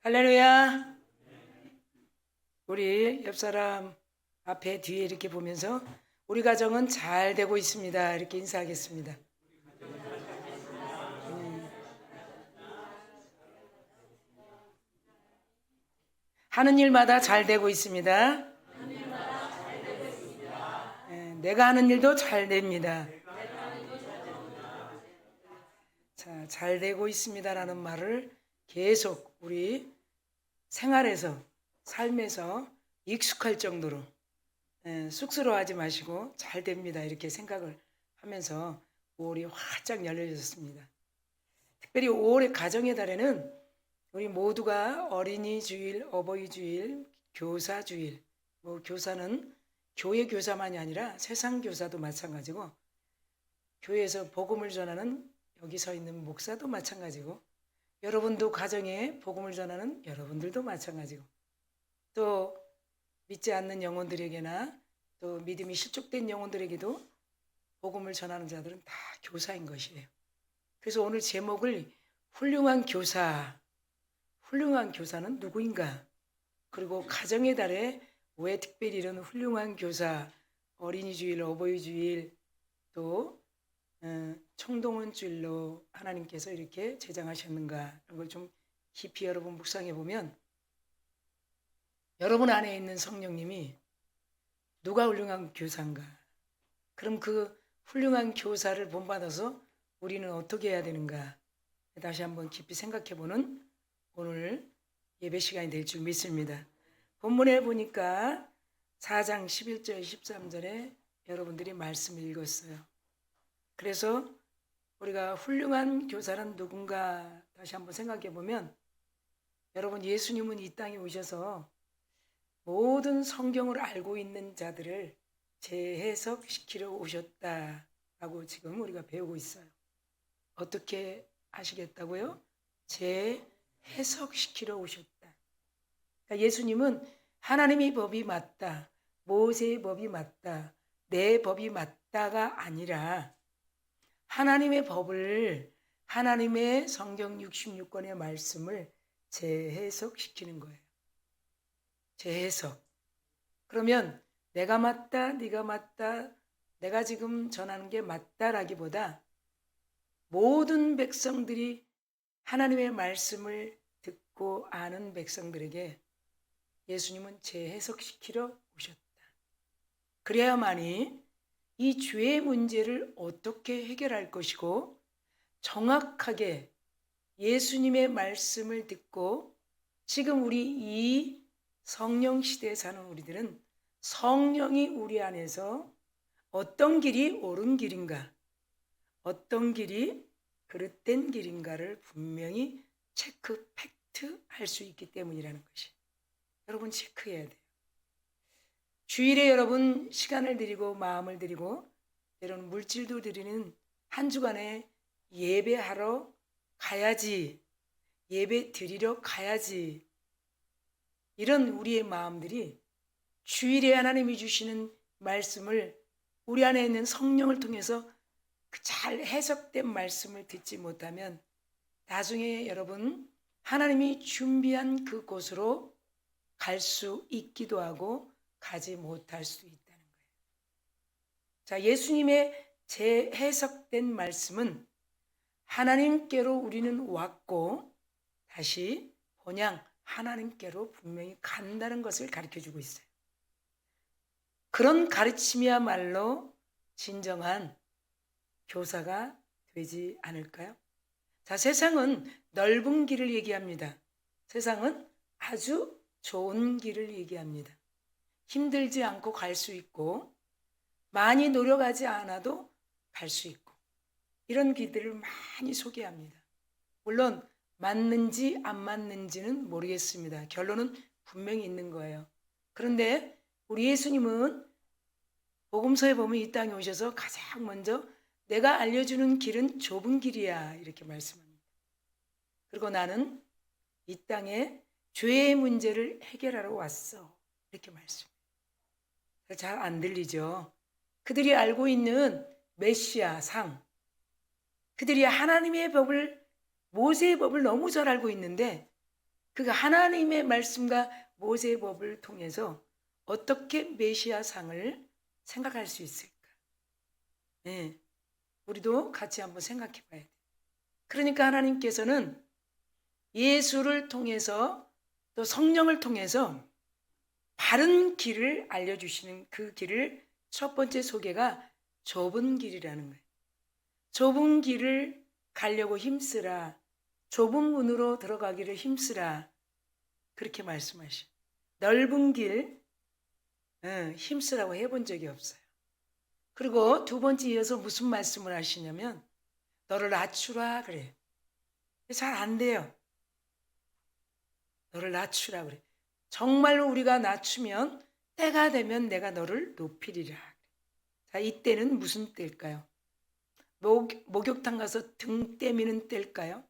할렐루야. 우리 옆 사람 앞에 뒤에 이렇게 보면서 우리 가정은 잘 되고 있습니다. 이렇게 인사하겠습니다. 하는 일마다 잘 되고 있습니다. 내가 하는 일도 잘 됩니다. 자, 잘 되고 있습니다라는 말을 계속 우리 생활에서, 삶에서 익숙할 정도로 쑥스러워하지 마시고 잘 됩니다. 이렇게 생각을 하면서 5월이 활짝 열려졌습니다. 특별히 5월의 가정의 달에는 우리 모두가 어린이 주일, 어버이 주일, 교사 주일, 교사는 교회 교사만이 아니라 세상 교사도 마찬가지고, 교회에서 복음을 전하는 여기 서 있는 목사도 마찬가지고, 여러분도 가정에 복음을 전하는 여러분들도 마찬가지고, 또 믿지 않는 영혼들에게나 또 믿음이 실족된 영혼들에게도 복음을 전하는 자들은 다 교사인 것이에요. 그래서 오늘 제목을 훌륭한 교사, 훌륭한 교사는 누구인가? 그리고 가정의 달에 왜 특별히 이런 훌륭한 교사, 어린이 주일, 어버이 주일, 또 청동원 주일로 하나님께서 이렇게 제정하셨는가? 이런 걸 좀 깊이 여러분 묵상해 보면 여러분 안에 있는 성령님이 누가 훌륭한 교사인가? 그럼 그 훌륭한 교사를 본받아서 우리는 어떻게 해야 되는가? 다시 한번 깊이 생각해 보는 오늘 예배 시간이 될 줄 믿습니다. 본문에 보니까 4장 11절 13절에 여러분들이 말씀을 읽었어요. 그래서 우리가 훌륭한 교사는 누군가 다시 한번 생각해 보면, 여러분, 예수님은 이 땅에 오셔서 모든 성경을 알고 있는 자들을 재해석시키러 오셨다라고 지금 우리가 배우고 있어요. 어떻게 하시겠다고요? 재해석시키러 오셨다. 그러니까 예수님은 하나님의 법이 맞다, 모세의 법이 맞다, 내 법이 맞다가 아니라 하나님의 법을, 하나님의 성경 66권의 말씀을 재해석시키는 거예요. 재해석. 그러면 내가 맞다, 네가 맞다, 내가 지금 전하는 게 맞다라기보다 모든 백성들이 하나님의 말씀을 듣고 아는 백성들에게 예수님은 재해석시키러 오셨다. 그래야만이 이 죄의 문제를 어떻게 해결할 것이고, 정확하게 예수님의 말씀을 듣고 지금 우리 이 성령 시대에 사는 우리들은 성령이 우리 안에서 어떤 길이 옳은 길인가, 어떤 길이 그릇된 길인가를 분명히 체크, 팩트 할 수 있기 때문이라는 것이, 여러분 체크해야 돼요. 주일에 여러분 시간을 드리고 마음을 드리고 여러분 물질도 드리는 한 주간에 예배하러 가야지, 예배 드리러 가야지, 이런 우리의 마음들이 주일에 하나님이 주시는 말씀을 우리 안에 있는 성령을 통해서 그 잘 해석된 말씀을 듣지 못하면 나중에 여러분 하나님이 준비한 그곳으로 갈 수 있기도 하고 가지 못할 수도 있다는 거예요. 자, 예수님의 재해석된 말씀은 하나님께로 우리는 왔고 다시 본향 하나님께로 분명히 간다는 것을 가르쳐주고 있어요. 그런 가르침이야말로 진정한 교사가 되지 않을까요? 자, 세상은 넓은 길을 얘기합니다. 세상은 아주 좋은 길을 얘기합니다. 힘들지 않고 갈 수 있고 많이 노력하지 않아도 갈 수 있고, 이런 길들을 많이 소개합니다. 물론 맞는지 안 맞는지는 모르겠습니다. 결론은 분명히 있는 거예요. 그런데 우리 예수님은 복음서에 보면 이 땅에 오셔서 가장 먼저 내가 알려주는 길은 좁은 길이야 이렇게 말씀합니다. 그리고 나는 이 땅에 죄의 문제를 해결하러 왔어 이렇게 말씀해요. 잘 안 들리죠? 그들이 알고 있는 메시아 상, 그들이 하나님의 법을, 모세의 법을 너무 잘 알고 있는데 그 하나님의 말씀과 모세의 법을 통해서 어떻게 메시아상을 생각할 수 있을까? 네, 우리도 같이 한번 생각해 봐야 돼. 그러니까 하나님께서는 예수를 통해서 또 성령을 통해서 바른 길을 알려주시는 그 길을 첫 번째 소개가 좁은 길이라는 거예요. 좁은 길을 가려고 힘쓰라. 좁은 문으로 들어가기를 힘쓰라. 그렇게 말씀하시죠. 넓은 길 힘쓰라고 해본 적이 없어요. 그리고 두 번째 이어서 무슨 말씀을 하시냐면 너를 낮추라 그래. 잘 안 돼요. 너를 낮추라 그래. 정말로 우리가 낮추면 때가 되면 내가 너를 높이리라. 자, 이때는 무슨 때일까요? 목욕탕 가서 등 떼미는 때일까요?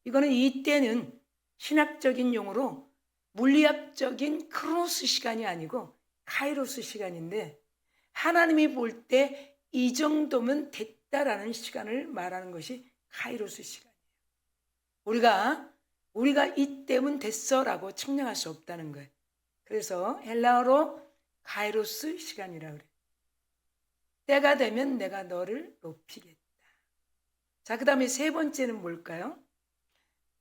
이거는 이 때는 신학적인 용어로 물리학적인 크로스 시간이 아니고 카이로스 시간인데 하나님이 볼 때 이 정도면 됐다라는 시간을 말하는 것이 카이로스 시간이에요. 우리가 이때면 됐어라고 측량할 수 없다는 거예요. 그래서 헬라어로 카이로스 시간이라 그래요. 때가 되면 내가 너를 높이겠다. 자, 그 다음에 세 번째는 뭘까요?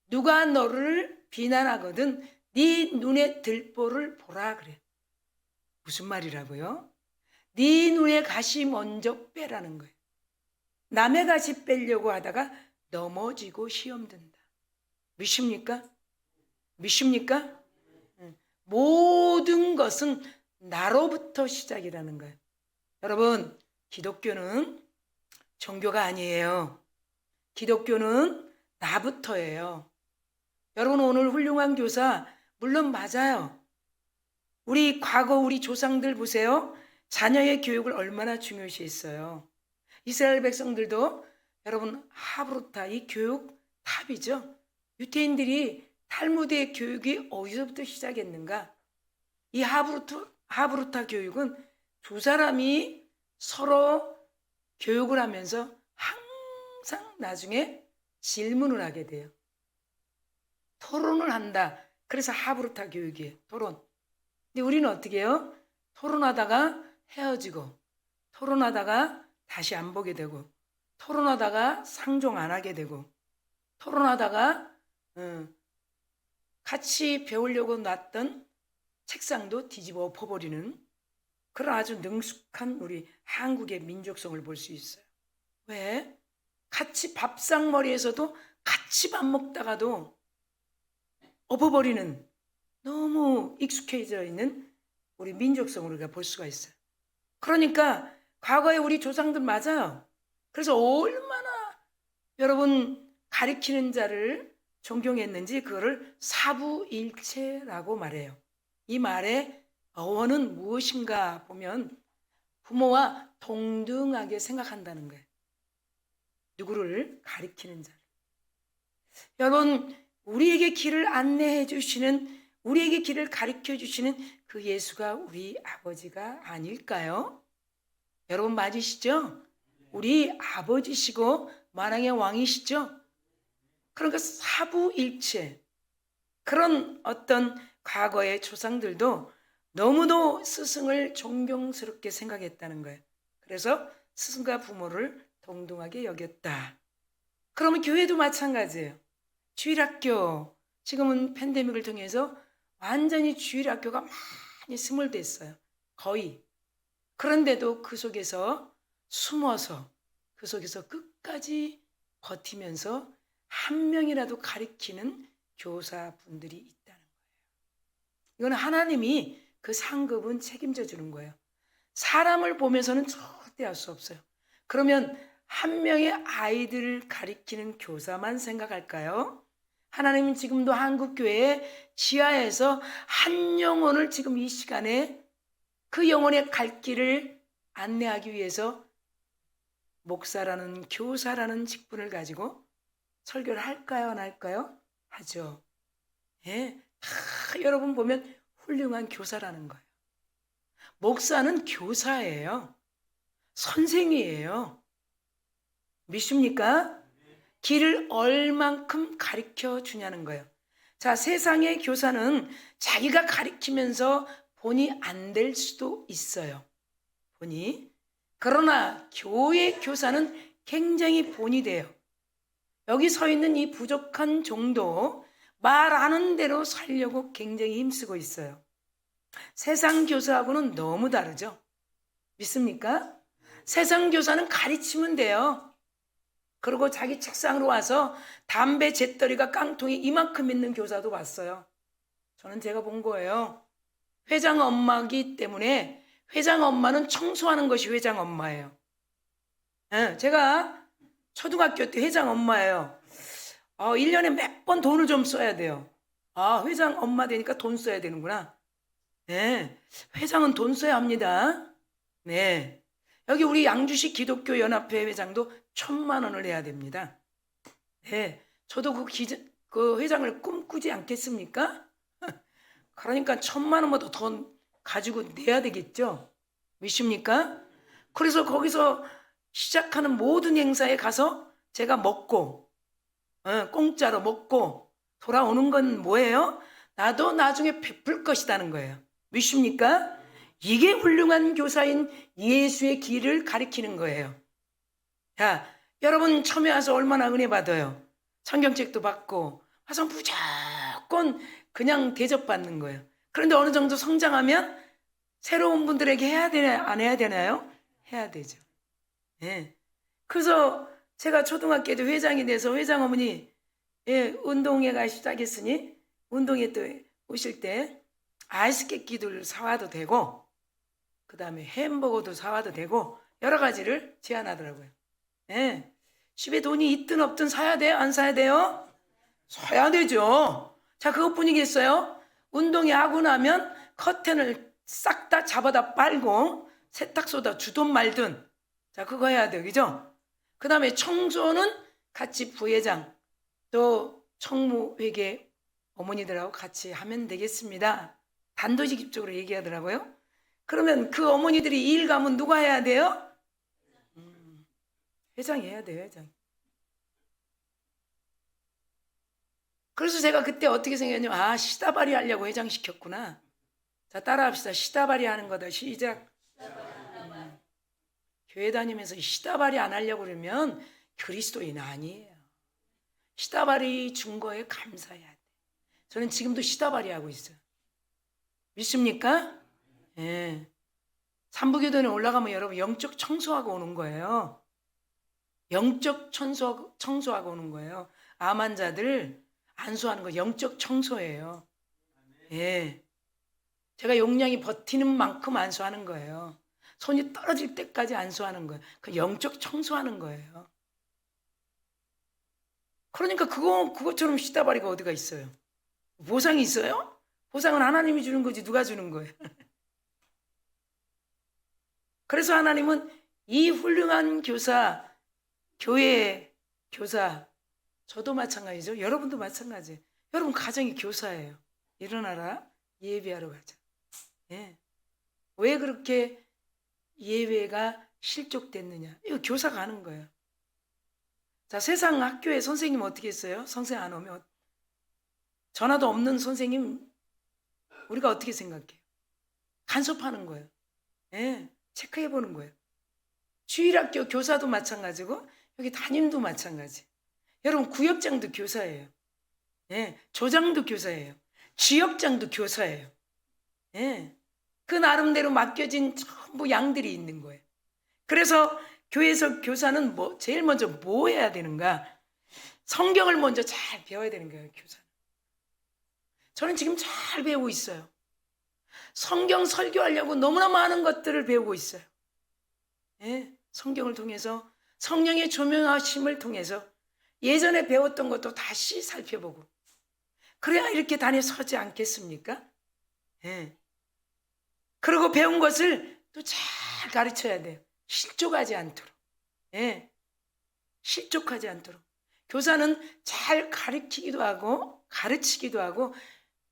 누가 너를 비난하거든 네 눈에 들보를 보라 그래. 무슨 말이라고요? 네 눈에 가시 먼저 빼라는 거예요. 남의 가시 빼려고 하다가 넘어지고 시험 든다. 믿습니까? 믿습니까? 모든 것은 나로부터 시작이라는 거예요. 여러분, 기독교는 종교가 아니에요. 기독교는 나부터예요. 여러분, 오늘 훌륭한 교사 물론 맞아요. 우리 과거 우리 조상들 보세요. 자녀의 교육을 얼마나 중요시 했어요. 이스라엘 백성들도 여러분 하브루타 이 교육 탑이죠. 유대인들이 탈무드의 교육이 어디서부터 시작했는가? 이 하브루타 교육은 두 사람이 서로 교육을 하면서 항상 나중에 질문을 하게 돼요. 토론을 한다. 그래서 하브루타 교육이에요. 토론. 근데 우리는 어떻게 해요? 토론하다가 헤어지고 토론하다가 다시 안 보게 되고 토론하다가 상종 안 하게 되고 토론하다가 같이 배우려고 놨던 책상도 뒤집어 엎어버리는 그런 아주 능숙한 우리 한국의 민족성을 볼 수 있어요. 왜? 같이 밥상머리에서도 같이 밥 먹다가도 엎어버리는 너무 익숙해져 있는 우리 민족성을 우리가 볼 수가 있어요. 그러니까 과거에 우리 조상들 맞아요. 그래서 얼마나 여러분 가리키는 자를 존경했는지 그거를 사부일체라고 말해요. 이 말의 어원은 무엇인가 보면 부모와 동등하게 생각한다는 거예요. 누구를 가리키는 자를. 여러분 우리에게 길을 안내해 주시는 우리에게 길을 가르쳐 주시는 그 예수가 우리 아버지가 아닐까요? 여러분 맞으시죠? 우리 아버지시고 만왕의 왕이시죠? 그러니까 사부일체 그런 어떤 과거의 조상들도 너무도 스승을 존경스럽게 생각했다는 거예요. 그래서 스승과 부모를 동등하게 여겼다. 그러면 교회도 마찬가지예요. 주일학교 지금은 팬데믹을 통해서 완전히 주일학교가 많이 스몰됐어요. 거의. 그런데도 그 속에서 숨어서 그 속에서 끝까지 버티면서 한 명이라도 가리키는 교사분들이 있다는 거예요. 이건 하나님이 그 상급은 책임져 주는 거예요. 사람을 보면서는 절대 할 수 없어요. 그러면 한 명의 아이들을 가리키는 교사만 생각할까요? 하나님은 지금도 한국교회 지하에서 한 영혼을 지금 이 시간에 그 영혼의 갈 길을 안내하기 위해서 목사라는 교사라는 직분을 가지고 설교를 할까요? 안 할까요? 하죠. 예, 다 여러분 보면 훌륭한 교사라는 거예요. 목사는 교사예요. 선생이에요. 믿습니까? 길을 얼만큼 가르쳐 주냐는 거예요. 자, 세상의 교사는 자기가 가르치면서 본이 안 될 수도 있어요. 본이. 그러나 교회 교사는 굉장히 본이 돼요. 여기 서 있는 이 부족한 종도 말하는 대로 살려고 굉장히 힘쓰고 있어요. 세상 교사하고는 너무 다르죠? 믿습니까? 세상 교사는 가르치면 돼요. 그리고 자기 책상으로 와서 담배 재떨이가 깡통이 이만큼 있는 교사도 봤어요. 저는 제가 본 거예요. 회장 엄마이기 때문에 회장 엄마는 청소하는 것이 회장 엄마예요. 제가 초등학교 때 회장 엄마예요. 1년에 몇 번 돈을 좀 써야 돼요. 회장 엄마 되니까 돈 써야 되는구나. 네, 회장은 돈 써야 합니다. 네, 여기 우리 양주시 기독교 연합회 회장도 1,000만 원을 내야 됩니다. 네, 저도 그 회장을 꿈꾸지 않겠습니까? 그러니까 1,000만 원보다 더 가지고 내야 되겠죠. 믿습니까? 그래서 거기서 시작하는 모든 행사에 가서 제가 먹고 공짜로 먹고 돌아오는 건 뭐예요? 나도 나중에 베풀 것이라는 거예요. 믿습니까? 이게 훌륭한 교사인 예수의 길을 가리키는 거예요. 자, 여러분 처음에 와서 얼마나 은혜 받아요. 성경책도 받고 와서 무조건 그냥 대접받는 거예요. 그런데 어느 정도 성장하면 새로운 분들에게 해야 되나 안 해야 되나요? 해야 되죠. 예. 그래서 제가 초등학교 때 회장이 돼서 회장 어머니 운동회가 시작했으니 운동회 때 오실 때 아이스케이크를 사와도 되고 그 다음에 햄버거도 사와도 되고 여러 가지를 제안하더라고요. 예. 집에 돈이 있든 없든 사야 돼요? 안 사야 돼요? 사야 되죠. 자, 그것뿐이겠어요? 운동회 하고 나면 커튼을 싹 다 잡아다 빨고 세탁소다 주든 말든 자, 그거 해야 돼요. 그죠? 그 다음에 청소는 같이 부회장 또 청무회계 어머니들하고 같이 하면 되겠습니다. 단도직입적으로 얘기하더라고요. 그러면 그 어머니들이 일 가면 누가 해야 돼요? 회장이 해야 돼요. 회장. 그래서 제가 그때 어떻게 생각했냐면 시다발이 하려고 회장 시켰구나. 자, 따라합시다. 시다발이 하는 거다. 시작. 교회 다니면서 시다발이 안 하려고 그러면 그리스도인 아니에요. 시다발이 준 거에 감사해야 돼. 저는 지금도 시다발이 하고 있어요. 믿습니까? 예. 삼부교도에 올라가면 여러분 영적 청소하고 오는 거예요. 영적 청소하고 오는 거예요. 암 환자들 안수하는 거 영적 청소예요. 예. 제가 용량이 버티는 만큼 안수하는 거예요. 손이 떨어질 때까지 안수하는 거예요. 그 영적 청소하는 거예요. 그러니까 그것처럼 시다바리가 어디가 있어요? 보상이 있어요? 보상은 하나님이 주는 거지 누가 주는 거예요? 그래서 하나님은 이 훌륭한 교사, 교회 교사, 저도 마찬가지죠. 여러분도 마찬가지예요. 여러분 가정이 교사예요. 일어나라 예배하러 가자. 예. 왜 그렇게 예배가 실족됐느냐? 이거 교사가 하는 거예요. 자, 세상 학교에 선생님 어떻게 했어요? 선생 안 오면 전화도 없는 선생님 우리가 어떻게 생각해요? 간섭하는 거예요. 예, 체크해 보는 거예요. 주일학교 교사도 마찬가지고 여기 담임도 마찬가지. 여러분 구역장도 교사예요. 예, 조장도 교사예요. 지역장도 교사예요. 예, 그 나름대로 맡겨진 전부 양들이 있는 거예요. 그래서 교회에서 교사는 제일 먼저 뭐 해야 되는가? 성경을 먼저 잘 배워야 되는 거예요, 교사는. 저는 지금 잘 배우고 있어요. 성경 설교하려고 너무나 많은 것들을 배우고 있어요. 예, 성경을 통해서 성령의 조명하심을 통해서 예전에 배웠던 것도 다시 살펴보고 그래야 이렇게 단에 서지 않겠습니까? 예. 그리고 배운 것을 또 잘 가르쳐야 돼요. 실족하지 않도록. 예. 실족하지 않도록. 교사는 잘 가르치기도 하고 가르치기도 하고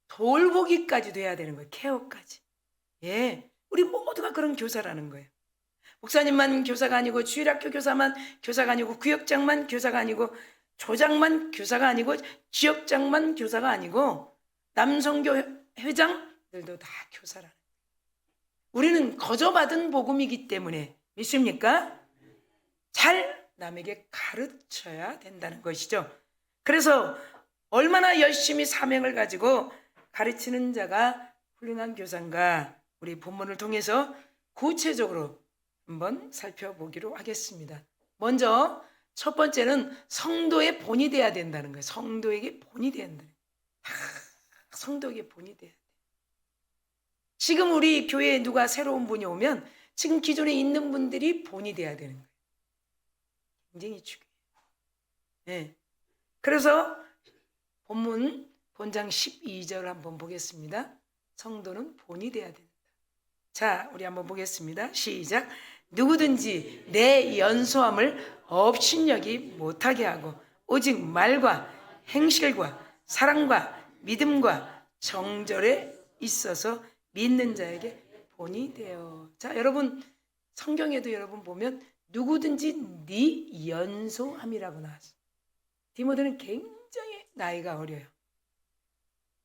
돌보기까지도 해야 되는 거예요. 케어까지. 예. 우리 모두가 그런 교사라는 거예요. 목사님만 교사가 아니고 주일학교 교사만 교사가 아니고 구역장만 교사가 아니고 조장만 교사가 아니고 지역장만 교사가 아니고 남성교 회장들도 다 교사라는. 우리는 거저받은 복음이기 때문에 믿습니까? 잘 남에게 가르쳐야 된다는 것이죠. 그래서 얼마나 열심히 사명을 가지고 가르치는 자가 훌륭한 교사인가 우리 본문을 통해서 구체적으로 한번 살펴보기로 하겠습니다. 먼저 첫 번째는 성도의 본이 돼야 된다는 거예요. 성도에게 본이 돼야 된다. 성도에게 본이 돼야 돼. 지금 우리 교회에 누가 새로운 분이 오면 지금 기존에 있는 분들이 본이 돼야 되는 거예요. 굉장히 중요해요. 네. 그래서 본장 12절 한번 보겠습니다. 성도는 본이 돼야 된다. 자, 우리 한번 보겠습니다. 시작. 누구든지 내 연소함을 업신여기 못하게 하고 오직 말과 행실과 사랑과 믿음과 정절에 있어서 믿는 자에게 본이 되어. 자, 여러분 성경에도 여러분 보면 누구든지 네 연소함이라고 나왔어요. 디모데는 굉장히 나이가 어려요.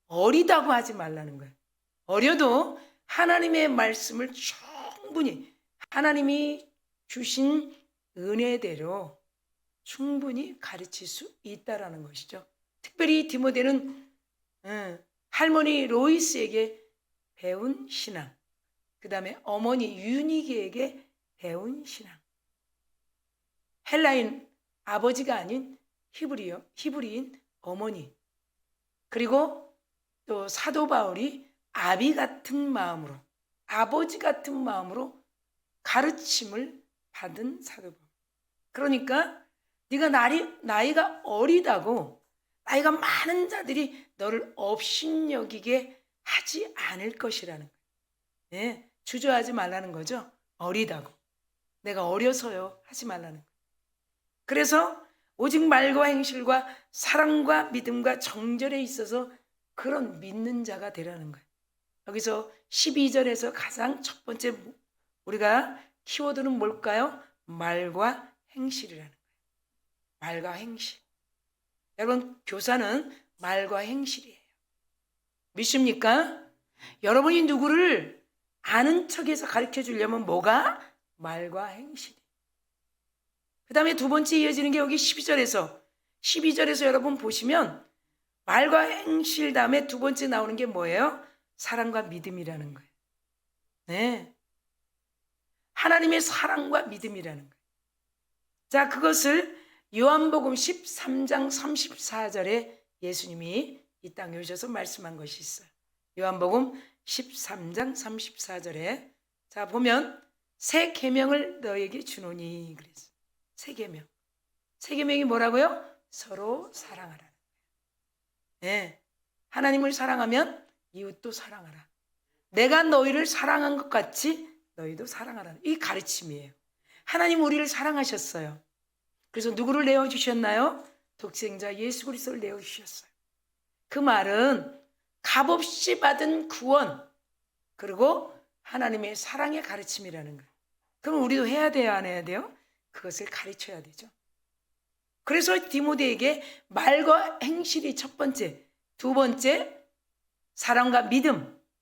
어리다고 하지 말라는 거예요. 어려도 하나님의 말씀을 충분히 하나님이 주신 은혜대로 충분히 가르칠 수 있다라는 것이죠. 특별히 디모데는 할머니 로이스에게 배운 신앙, 그 다음에 어머니 유니게에게 배운 신앙, 헬라인 아버지가 아닌 히브리인 어머니, 그리고 또 사도 바울이 아비 같은 마음으로, 아버지 같은 마음으로 가르침을 받은 사도 바울. 그러니까 네가 나이가 어리다고 나이가 많은 자들이 너를 업신여기게 하지 않을 것이라는 거예요. 네, 주저하지 말라는 거죠. 어리다고. 내가 어려서요 하지 말라는 거예요. 그래서 오직 말과 행실과 사랑과 믿음과 정절에 있어서 그런 믿는 자가 되라는 거예요. 여기서 12절에서 가장 첫 번째 우리가 키워드는 뭘까요? 말과 행실이라는 거예요. 말과 행실. 여러분 교사는 말과 행실이에요. 믿습니까? 여러분이 누구를 아는 척해서 가르쳐 주려면 뭐가? 말과 행실이. 그 다음에 두 번째 이어지는 게 여기 12절에서 여러분 보시면 말과 행실 다음에 두 번째 나오는 게 뭐예요? 사랑과 믿음이라는 거예요. 네. 하나님의 사랑과 믿음이라는 거예요. 자, 그것을 요한복음 13장 34절에 예수님이 이 땅에 오셔서 말씀한 것이 있어요. 요한복음 13장 34절에 자 보면 새 계명을 너에게 주노니 그랬어요. 새 계명. 새 계명이 뭐라고요? 서로 사랑하라는 거예요. 네. 하나님을 사랑하면 이웃도 사랑하라. 내가 너희를 사랑한 것 같이 너희도 사랑하라는 이 가르침이에요. 하나님 우리를 사랑하셨어요. 그래서 누구를 내어주셨나요? 독생자 예수 그리스도를 내어주셨어요. 그 말은 값없이 받은 구원 그리고 하나님의 사랑의 가르침이라는 거예요. 그럼 우리도 해야 돼요? 안 해야 돼요? 그것을 가르쳐야 되죠. 그래서 디모데에게 말과 행실이 첫 번째, 두 번째 사랑과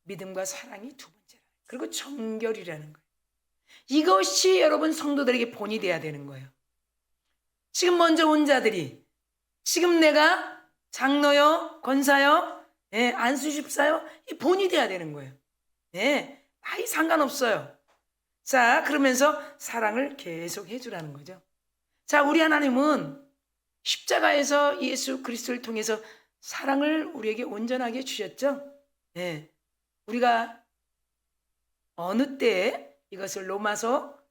믿음과 사랑이 두 번째, 그리고 정결이라는 거예요. 이것이 여러분 성도들에게 본이 돼야 되는 거예요. 지금 먼저 온 자들이 지금 내가 장로요, 권사요, 안수집사요 이 본이 돼야 되는 거예요. 나이 상관없어요. 자, 그러면서 사랑을 계속 해주라는 거죠. 자, 우리 하나님은 십자가에서 예수 그리스도를 통해서 사랑을 우리에게 온전하게 주셨죠. 우리가 어느 때에 이것을 로마서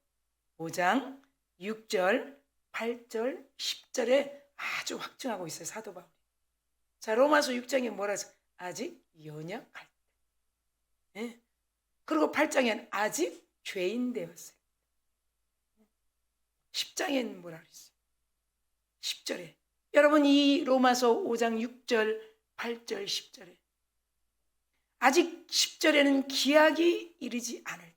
5장 6절, 8절, 10절에 아주 확증하고 있어요. 사도 바울이. 자, 로마서 6장에 뭐라 했어요? 아직 연약할 때. 그리고 8장에는 아직 죄인 되었어요. 10장에는 뭐라 그랬어요? 10절에. 여러분 이 로마서 5장 6절, 8절, 10절에 아직 10절에는 기약이 이르지 않을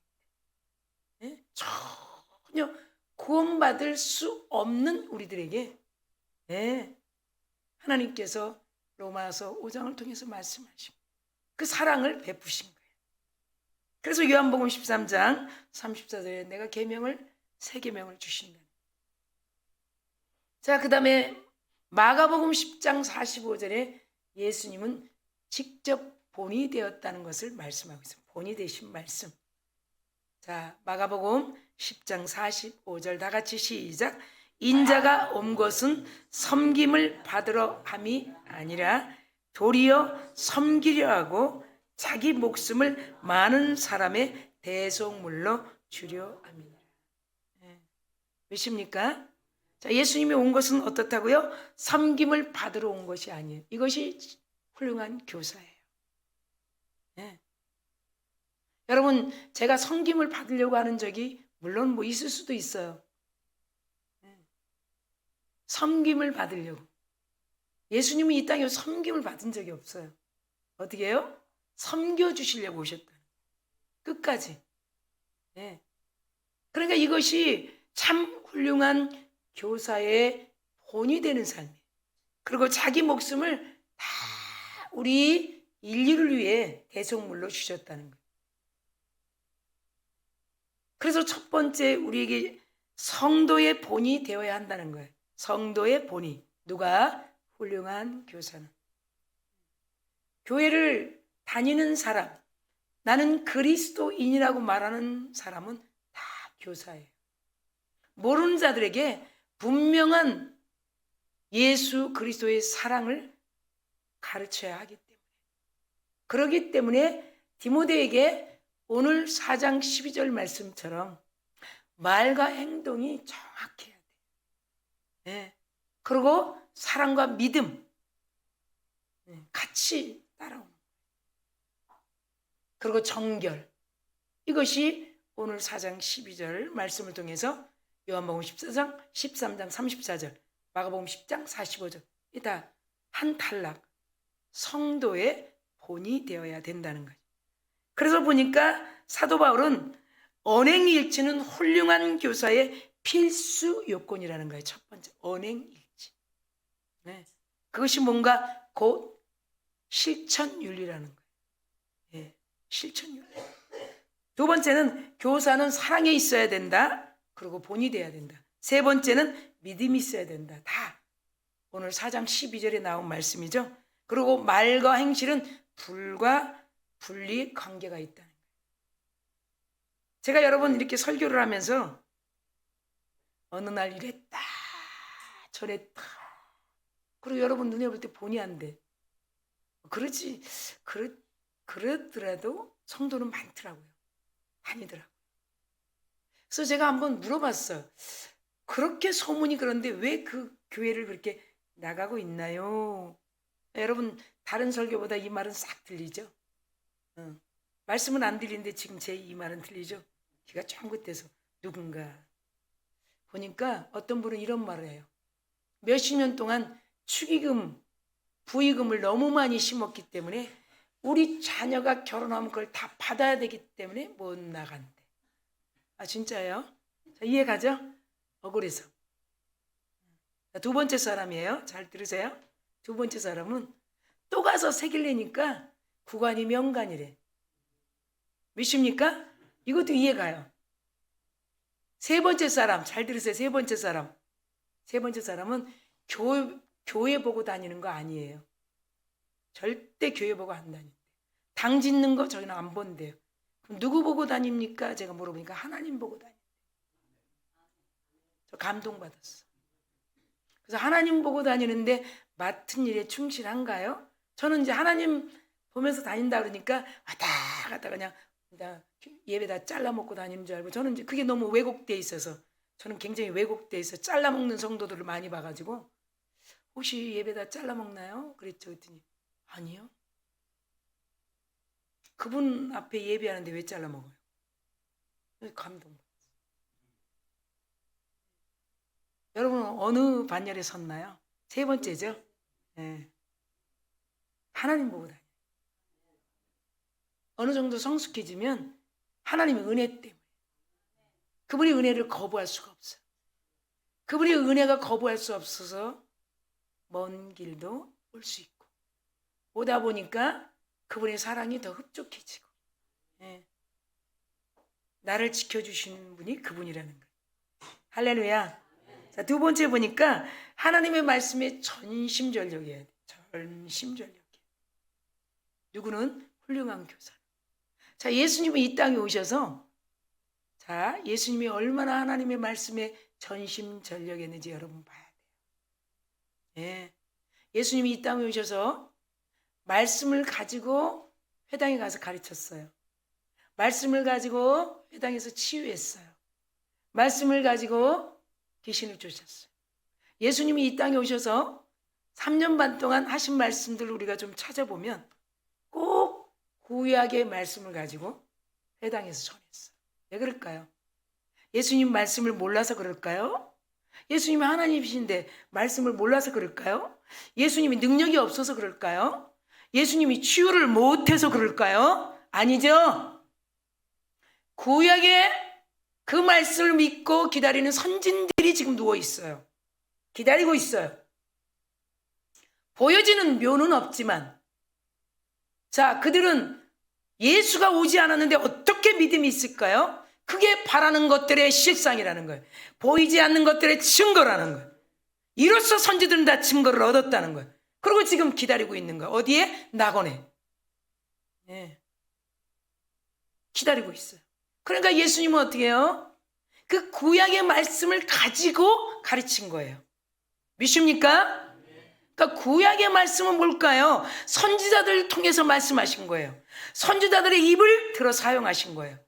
때 전혀 구원받을 수 없는 우리들에게 하나님께서 로마서 5장을 통해서 말씀하시고 그 사랑을 베푸신 거예요. 그래서 요한복음 13장 34절에 내가 새 계명을 주신다. 자, 그 다음에 마가복음 10장 45절에 예수님은 직접 본이 되었다는 것을 말씀하고 있습니다. 본이 되신 말씀. 자, 마가복음 10장 45절 다 같이 시작. 인자가 온 것은 섬김을 받으러 함이 아니라 도리어 섬기려 하고 자기 목숨을 많은 사람의 대속물로 주려 함이니라. 몇입니까? 자, 예수님이 온 것은 어떻다고요? 섬김을 받으러 온 것이 아니에요. 이것이 훌륭한 교사예요. 네. 여러분, 제가 섬김을 받으려고 하는 적이 물론 뭐 있을 수도 있어요. 네. 섬김을 받으려고. 예수님이 이 땅에 섬김을 받은 적이 없어요. 어떻게 해요? 섬겨주시려고 오셨다. 끝까지. 네. 그러니까 이것이 참 훌륭한 교사의 본이 되는 삶이에요. 그리고 자기 목숨을 다 우리 인류를 위해 대속물로 주셨다는 거예요. 그래서 첫 번째 우리에게 성도의 본이 되어야 한다는 거예요. 성도의 본이. 누가? 훌륭한 교사는. 교회를 다니는 사람, 나는 그리스도인이라고 말하는 사람은 다 교사예요. 모르는 자들에게 분명한 예수 그리스도의 사랑을 가르쳐야 하기 때문에. 그렇기 때문에 디모데에게 오늘 4장 12절 말씀처럼 말과 행동이 정확해야 돼요. 네. 그리고 사랑과 믿음 같이 따라오는 거예요. 그리고 정결. 이것이 오늘 4장 12절 말씀을 통해서 요한복음 14장 13장 34절 마가복음 10장 45절 이 다 한 탈락 성도의 본이 되어야 된다는 거죠. 그래서 보니까 사도 바울은 언행일치는 훌륭한 교사의 필수 요건이라는 거예요. 첫 번째 언행일치. 네. 그것이 뭔가 곧 실천윤리라는 거예요. 네. 실천윤리. 두 번째는 교사는 사랑에 있어야 된다. 그리고 본이 돼야 된다. 세 번째는 믿음이 있어야 된다. 다 오늘 4장 12절에 나온 말씀이죠. 그리고 말과 행실은 불과 분리 관계가 있다는 거예요. 제가 여러분 이렇게 설교를 하면서 어느 날 이랬다 저랬다 그리고 여러분 눈에 볼 때 본이 안 돼. 그러더라도 성도는 많더라고요. 아니더라고요. 그래서 제가 한번 물어봤어요. 그렇게 소문이 그런데 왜 그 교회를 그렇게 나가고 있나요? 여러분 다른 설교보다 이 말은 싹 들리죠? 말씀은 안 들리는데 지금 제 이 말은 들리죠? 귀가 쫑긋해서 누군가 보니까 어떤 분은 이런 말을 해요. 몇십 년 동안 축의금, 부의금을 너무 많이 심었기 때문에 우리 자녀가 결혼하면 그걸 다 받아야 되기 때문에 못 나간대. 아 진짜예요? 자, 이해가죠? 억울해서. 두 번째 사람이에요. 잘 들으세요. 두 번째 사람은 또 가서 세길 내니까 구간이 명간이래. 몇십니까? 이것도 이해가요. 세 번째 사람 잘 들으세요. 세 번째 사람. 세 번째 사람은 교회 보고 다니는 거 아니에요. 절대 교회 보고 안 다닌대. 당 짓는 거 저희는 안 본대요. 그럼 누구 보고 다닙니까? 제가 물어보니까 하나님 보고 다닌대. 저 감동받았어. 그래서 하나님 보고 다니는데 맡은 일에 충실한가요? 저는 이제 하나님 보면서 다닌다 그러니까 왔다 갔다 그냥 예배다 잘라 먹고 다니는 줄 알고 저는 이제 그게 너무 왜곡돼 있어서 저는 굉장히 왜곡돼 있어 잘라 먹는 성도들을 많이 봐가지고 혹시 예배다 잘라 먹나요? 그랬죠. 그랬더니 아니요. 그분 앞에 예배하는데 왜 잘라 먹어요? 감동. 여러분 어느 반열에 섰나요? 세 번째죠. 네. 하나님 보고 다녀요. 어느 정도 성숙해지면 하나님의 은혜 때문에 그분의 은혜를 거부할 수가 없어요. 그분의 은혜가 거부할 수 없어서 먼 길도 올 수 있고, 오다 보니까 그분의 사랑이 더 흡족해지고, 예. 나를 지켜주시는 분이 그분이라는 거예요. 할렐루야. 자, 두 번째 보니까 하나님의 말씀에 전심전력해야 돼. 전심전력. 누구는? 훌륭한 교사. 자, 예수님이 이 땅에 오셔서, 자, 예수님이 얼마나 하나님의 말씀에 전심전력했는지 여러분 봐야 돼요. 예. 예수님이 이 땅에 오셔서 말씀을 가지고 회당에 가서 가르쳤어요. 말씀을 가지고 회당에서 치유했어요. 말씀을 가지고 귀신을 쫓았어요. 예수님이 이 땅에 오셔서 3년 반 동안 하신 말씀들을 우리가 좀 찾아보면 꼭 구약의 말씀을 가지고 회당에서 전했어요. 왜 그럴까요? 예수님 말씀을 몰라서 그럴까요? 예수님이 하나님이신데 말씀을 몰라서 그럴까요? 예수님이 능력이 없어서 그럴까요? 예수님이 치유를 못해서 그럴까요? 아니죠. 구약의 그 말씀을 믿고 기다리는 선진들이 지금 누워 있어요. 기다리고 있어요. 보여지는 묘는 없지만, 자, 그들은 예수가 오지 않았는데 어떻게 믿음이 있을까요? 그게 바라는 것들의 실상이라는 거예요. 보이지 않는 것들의 증거라는 거예요. 이로써 선지들은 다 증거를 얻었다는 거예요. 그리고 지금 기다리고 있는 거예요. 어디에? 낙원에. 예. 기다리고 있어요. 그러니까 예수님은 어떻게 해요? 그 구약의 말씀을 가지고 가르친 거예요. 믿습니까? 그러니까 구약의 말씀은 뭘까요? 선지자들을 통해서 말씀하신 거예요. 선지자들의 입을 들어 사용하신 거예요.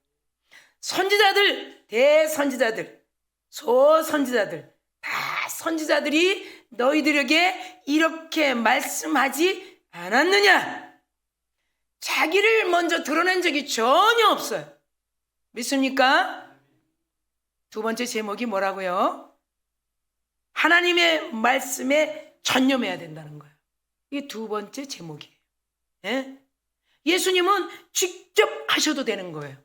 선지자들, 대선지자들, 소선지자들, 다 선지자들이 너희들에게 이렇게 말씀하지 않았느냐? 자기를 먼저 드러낸 적이 전혀 없어요. 믿습니까? 두 번째 제목이 뭐라고요? 하나님의 말씀에 전념해야 된다는 거예요. 이게 두 번째 제목이에요. 예? 예수님은 직접 하셔도 되는 거예요.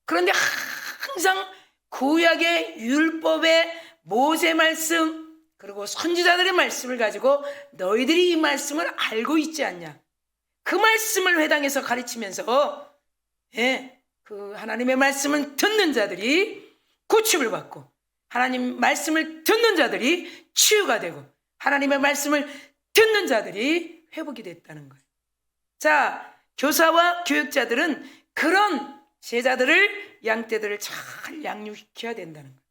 그런데 항상 구약의 율법의 모세 말씀 그리고 선지자들의 말씀을 가지고 너희들이 이 말씀을 알고 있지 않냐? 그 말씀을 회당에서 가르치면서 예, 그 하나님의 말씀을 듣는 자들이 고침을 받고 하나님 말씀을 듣는 자들이 치유가 되고 하나님의 말씀을 듣는 자들이 회복이 됐다는 거예요. 자, 교사와 교육자들은 그런 제자들을 양떼들을 잘 양육시켜야 된다는 거예요.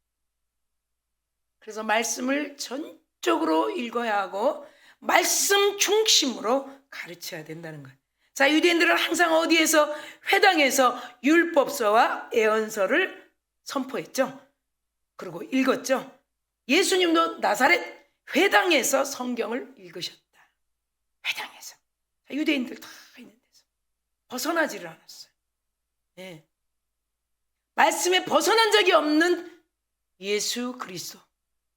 그래서 말씀을 전적으로 읽어야 하고 말씀 중심으로 가르쳐야 된다는 거예요. 자, 유대인들은 항상 어디에서? 회당에서 율법서와 예언서를 선포했죠. 그리고 읽었죠. 예수님도 나사렛 회당에서 성경을 읽으셨다. 회당에서. 자, 유대인들 다 있는 데서 벗어나지를 않았어요. 네. 말씀에 벗어난 적이 없는 예수 그리스도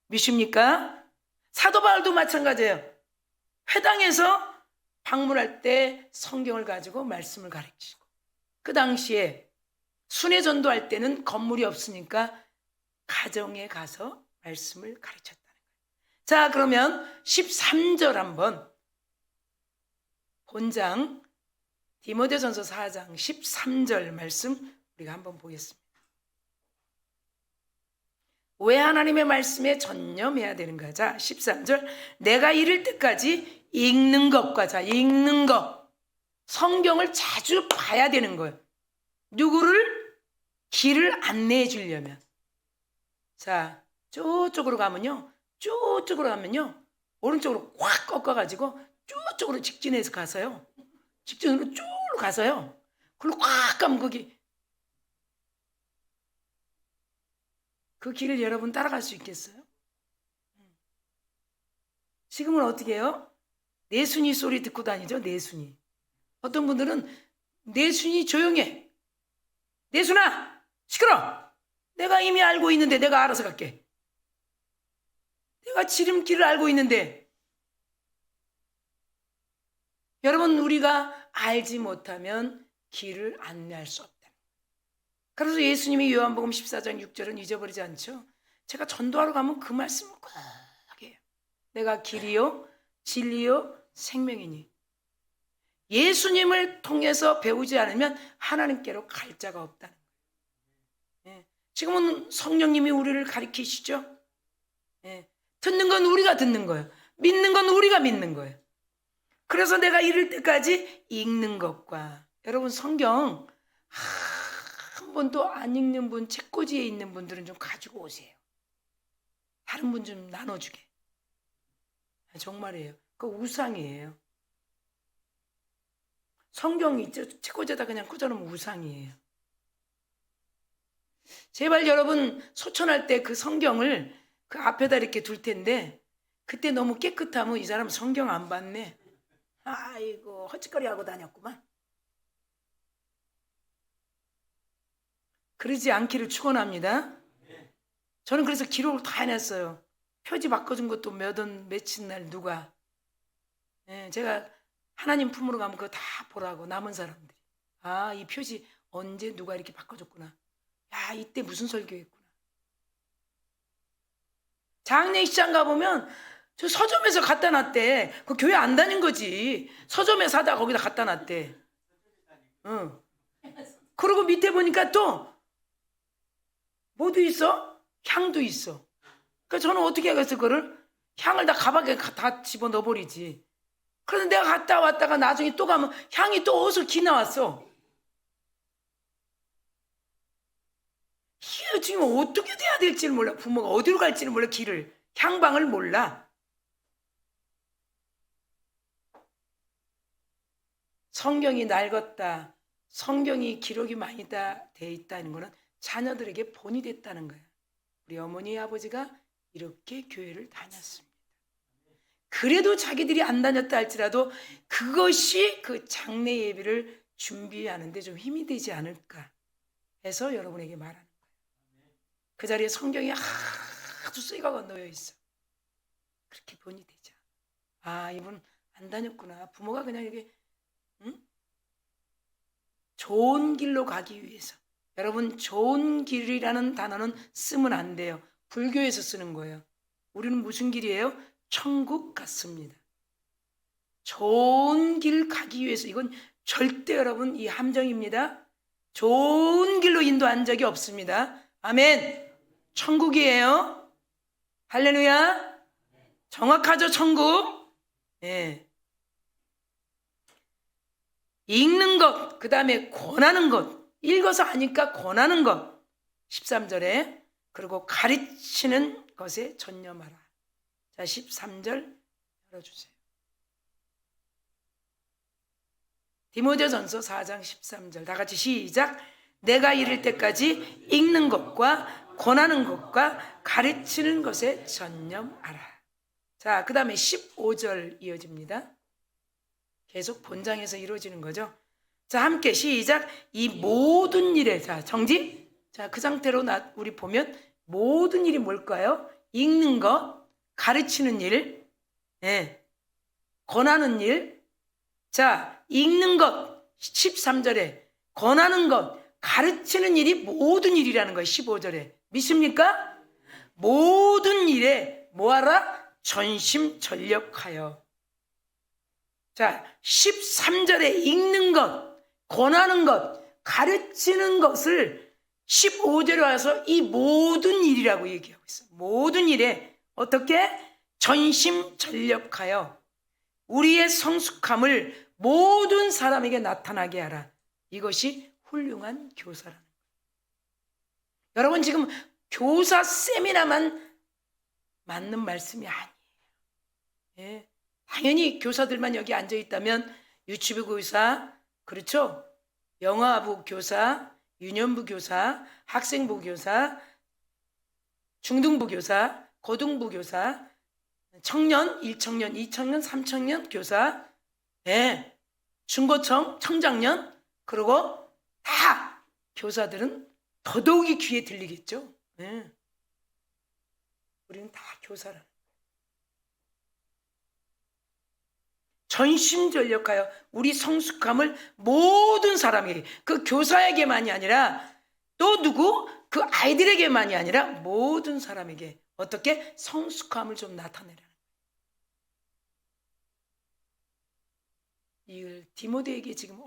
믿습니까? 사도 바울도 마찬가지예요. 회당에서 방문할 때 성경을 가지고 말씀을 가르치고 그 당시에 순회 전도할 때는 건물이 없으니까 가정에 가서 말씀을 가르쳤다는 거예요. 자, 그러면 13절 한번 본장 디모데전서 4장 13절 말씀 우리가 한번 보겠습니다. 왜 하나님의 말씀에 전념해야 되는가? 자, 13절 내가 이를 때까지 읽는 것과 자, 읽는 것 성경을 자주 봐야 되는 거예요. 누구를? 길을 안내해 주려면. 자, 저쪽으로 가면요. 오른쪽으로 확 꺾어가지고 저쪽으로 직진해서 가서요. 직진으로 쭉 가서요. 그리고 확 가면 거기 그 길을 여러분 따라갈 수 있겠어요? 지금은 어떻게 해요? 내순이 소리 듣고 다니죠. 내순이. 어떤 분들은 내순이 조용해. 내순아 시끄러. 내가 이미 알고 있는데 내가 알아서 갈게. 내가 지름길을 알고 있는데. 여러분, 우리가 알지 못하면 길을 안내할 수 없다. 그래서 예수님이 요한복음 14장 6절은 잊어버리지 않죠. 제가 전도하러 가면 그 말씀을 꼭 해요. 내가 길이요 진리요 생명이니. 예수님을 통해서 배우지 않으면 하나님께로 갈 자가 없다는 거예요. 예. 지금은 성령님이 우리를 가르치시죠. 예. 듣는 건 우리가 듣는 거예요. 믿는 건 우리가 믿는 거예요. 그래서 내가 이럴 때까지 읽는 것과, 여러분 성경 한 번도 안 읽는 분, 책꽂이에 있는 분들은 좀 가지고 오세요. 다른 분 좀 나눠주게. 정말이에요. 그거 우상이에요. 성경 있죠? 책꽂이에다 그냥 꽂아놓으면 우상이에요. 제발 여러분 소천할 때 그 성경을 그 앞에다 이렇게 둘 텐데, 그때 너무 깨끗하면 이 사람 성경 안 봤네. 아이고 헛짓거리 하고 다녔구만. 그러지 않기를 축원합니다. 저는 그래서 기록을 다 해놨어요. 표지 바꿔준 것도 며칠 날 누가. 제가 하나님 품으로 가면 그거 다 보라고, 남은 사람들이. 아, 이 표지 언제 누가 이렇게 바꿔줬구나. 야, 이때 무슨 설교했구나. 장례식장 가보면 저 서점에서 갖다 놨대. 그 교회 안 다닌 거지. 서점에 사다 거기다 갖다 놨대. 그리고 밑에 보니까 또 뭐도 있어? 향도 있어. 그러니까 저는 어떻게 하겠어, 그거를? 향을 다 가방에 다 집어 넣어버리지. 그런데 내가 갔다 왔다가 나중에 또 가면 향이 또 어디서 기 나왔어. 이게 지금 어떻게 돼야 될지를 몰라. 부모가 어디로 갈지를 몰라. 길을, 향방을 몰라. 성경이 낡았다, 성경이 기록이 많이 돼 있다는 거는 자녀들에게 본이 됐다는 거예요. 우리 어머니 아버지가 이렇게 교회를 다녔습니다. 그래도 자기들이 안 다녔다 할지라도 그것이 그 장례 예배를 준비하는데 좀 힘이 되지 않을까 해서 여러분에게 말하는 거예요. 그 자리에 성경이 아주 쇠가 놓여 있어. 그렇게 본이 되죠. 아, 이분 안 다녔구나. 부모가 그냥 이렇게 좋은 길로 가기 위해서. 여러분, 좋은 길이라는 단어는 쓰면 안 돼요. 불교에서 쓰는 거예요. 우리는 무슨 길이에요? 천국 같습니다. 좋은 길 가기 위해서. 이건 절대 여러분 이 함정입니다. 좋은 길로 인도한 적이 없습니다. 아멘. 천국이에요. 할렐루야. 정확하죠, 천국? 예. 읽는 것, 그 다음에 권하는 것. 읽어서 아니까 권하는 것. 13절에 그리고 가르치는 것에 전념하라. 자, 13절 열어주세요. 디모데전서 4장 13절 다 같이 시작. 내가 이를 때까지 읽는 것과 권하는 것과 가르치는 것에 전념하라. 자, 그 다음에 15절 이어집니다. 계속 본장에서 이루어지는 거죠. 자, 함께 시작. 이 모든 일에, 자, 정지. 자, 그 상태로 우리 보면 모든 일이 뭘까요? 읽는 것, 가르치는 일, 권하는 일. 자, 읽는 것 13절에, 권하는 것, 가르치는 일이 모든 일이라는 거예요. 15절에. 믿습니까? 모든 일에 뭐하라? 전심전력하여. 자, 13절에 읽는 것, 권하는 것, 가르치는 것을 15절에 와서 이 모든 일이라고 얘기하고 있어요. 모든 일에 어떻게? 전심전력하여 우리의 성숙함을 모든 사람에게 나타나게 하라. 이것이 훌륭한 교사라는 거예요. 여러분, 지금 교사 세미나만 맞는 말씀이 아니에요. 예. 당연히 교사들만 여기 앉아 있다면 유치부 교사, 그렇죠? 영어부 교사, 유년부 교사, 학생부 교사, 중등부 교사, 고등부 교사, 청년, 1청년, 2청년, 3청년 교사, 중고청, 청장년, 그리고 다 교사들은 더더욱이 귀에 들리겠죠. 우리는 다 교사라는. 전심전력하여 우리 성숙함을 모든 사람에게, 그 교사에게만이 아니라 또 누구? 그 아이들에게만이 아니라 모든 사람에게 어떻게 성숙함을 좀 나타내라. 이 디모데에게 지금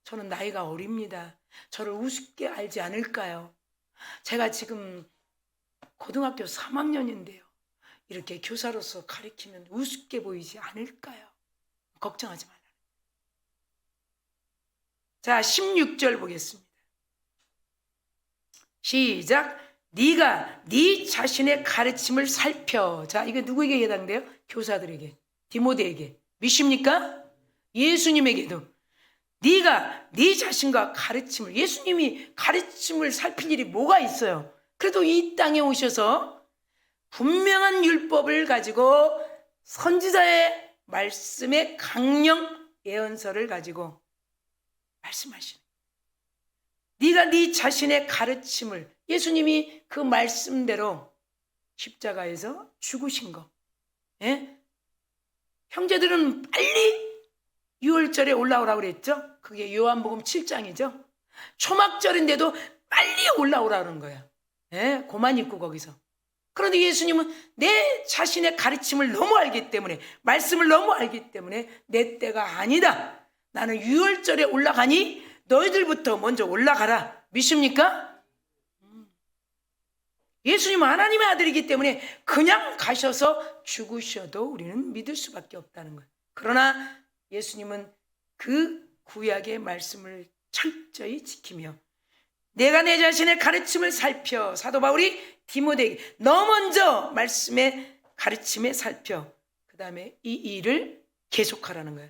저는 나이가 어립니다. 저를 우습게 알지 않을까요? 제가 지금 고등학교 3학년인데요. 이렇게 교사로서 가르치면 우습게 보이지 않을까요? 걱정하지 말라. 자, 16절 보겠습니다. 시작. 네가 네 자신의 가르침을 살펴. 자, 이게 누구에게 해당돼요? 교사들에게, 디모데에게. 믿습니까? 예수님에게도. 네가 네 자신과 가르침을, 예수님이 가르침을 살필 일이 뭐가 있어요? 그래도 이 땅에 오셔서 분명한 율법을 가지고 선지자의 말씀의 강령 예언서를 가지고 말씀하시는, 네가 네 자신의 가르침을, 예수님이 그 말씀대로 십자가에서 죽으신 거, 예? 형제들은 빨리 6월절에 올라오라고 그랬죠? 그게 요한복음 7장이죠. 초막절인데도 빨리 올라오라는 거예요. 예? 고만 있고 거기서. 그런데 예수님은 내 자신의 가르침을 너무 알기 때문에, 말씀을 너무 알기 때문에 내 때가 아니다. 나는 6월절에 올라가니 너희들부터 먼저 올라가라. 믿습니까? 예수님은 하나님의 아들이기 때문에 그냥 가셔서 죽으셔도 우리는 믿을 수밖에 없다는 거예요. 그러나 예수님은 그 구약의 말씀을 철저히 지키며 내가 내 자신의 가르침을 살펴, 사도 바울이 디모데에게 너 먼저 말씀의 가르침에 살펴, 그 다음에 이 일을 계속하라는 거예요.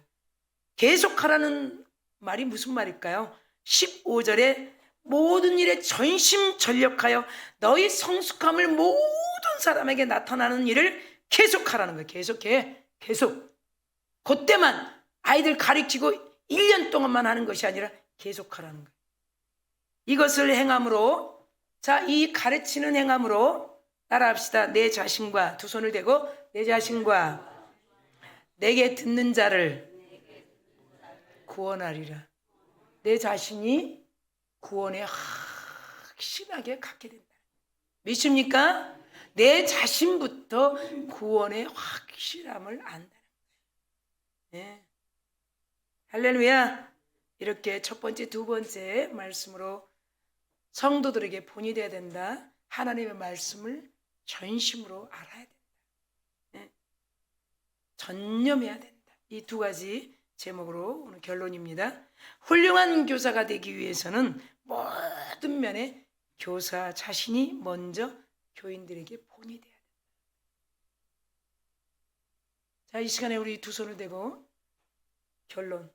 계속하라는 말이 무슨 말일까요? 15절에 모든 일에 전심전력하여 너희 성숙함을 모든 사람에게 나타나는 일을 계속하라는 거예요. 계속해. 계속. 그때만 아이들 가르치고 1년 동안만 하는 것이 아니라 계속하라는 거예요. 이것을 행함으로, 자, 이 가르치는 행함으로 따라합시다. 내 자신과, 두 손을 대고 내 자신과 내게 듣는 자를 구원하리라. 내 자신이 구원에 확실하게 갖게 된다. 믿습니까? 내 자신부터 구원의 확실함을 안다는 거예요. 네. 할렐루야. 이렇게 첫 번째, 두 번째 말씀으로 성도들에게 본이 되어야 된다. 하나님의 말씀을 전심으로 알아야 된다. 네. 전념해야 된다. 이 두 가지 제목으로 오늘 결론입니다. 훌륭한 교사가 되기 위해서는 모든 면에 교사 자신이 먼저 교인들에게 본이 돼야 된다. 자, 이 시간에 우리 두 손을 대고 결론.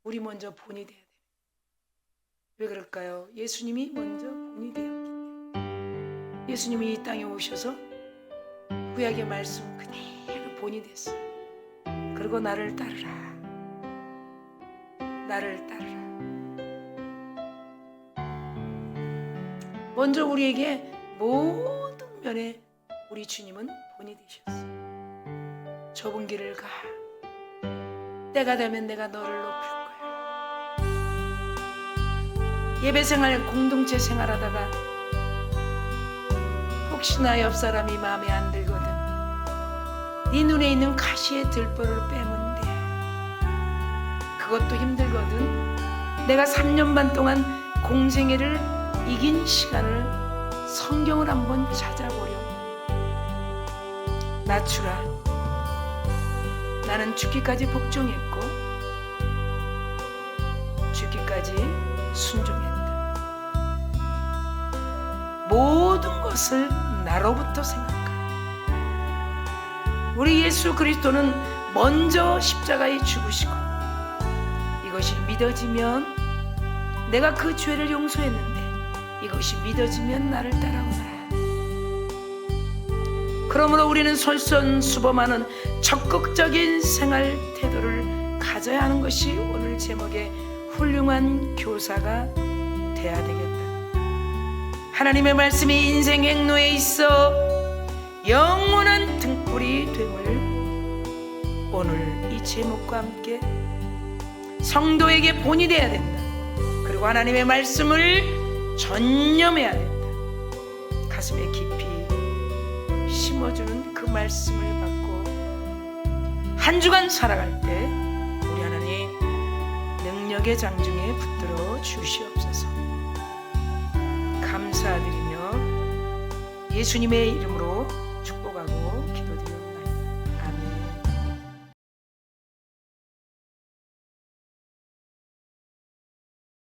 우리 먼저 본이 돼야 돼. 왜 그럴까요? 예수님이 먼저 본이 되었기 때문에. 예수님이 이 땅에 오셔서 구약의 말씀 그대로 본이 됐어요. 그리고 나를 따르라. 나를 따르라. 먼저 우리에게 모든 면에 우리 주님은 본이 되셨어요. 좁은 길을 가. 때가 되면 내가 너를 높일 거야. 예배생활, 공동체 생활하다가 혹시나 옆 사람이 마음에 안 들거든 네 눈에 있는 가시의 들보를 빼면 돼. 그것도 힘들거든. 내가 3년 반 동안 공생애를 이긴 시간을 성경을 한번 찾아보렴. 낮추라. 나는 죽기까지 복종했고 죽기까지 순종했다. 모든 것을 나로부터 생각하라. 우리 예수 그리스도는 먼저 십자가에 죽으시고 이것이 믿어지면 내가 그 죄를 용서했는데 이것이 믿어지면 나를 따라오라. 그러므로 우리는 솔선수범하는 적극적인 생활 태도를 가져야 하는 것이 오늘 제목의 훌륭한 교사가 돼야 되겠다. 하나님의 말씀이 인생 행로에 있어 영원한 등불이 됨을 오늘 이 제목과 함께 성도에게 본이 돼야 된다. 그리고 하나님의 말씀을 전념해야 된다. 가슴에 깊이 심어주는 그 말씀을 받고 한 주간 살아갈 때 우리 하나님 능력의 장중에 붙들어 주시옵소서. 감사드리며 예수님의 이름으로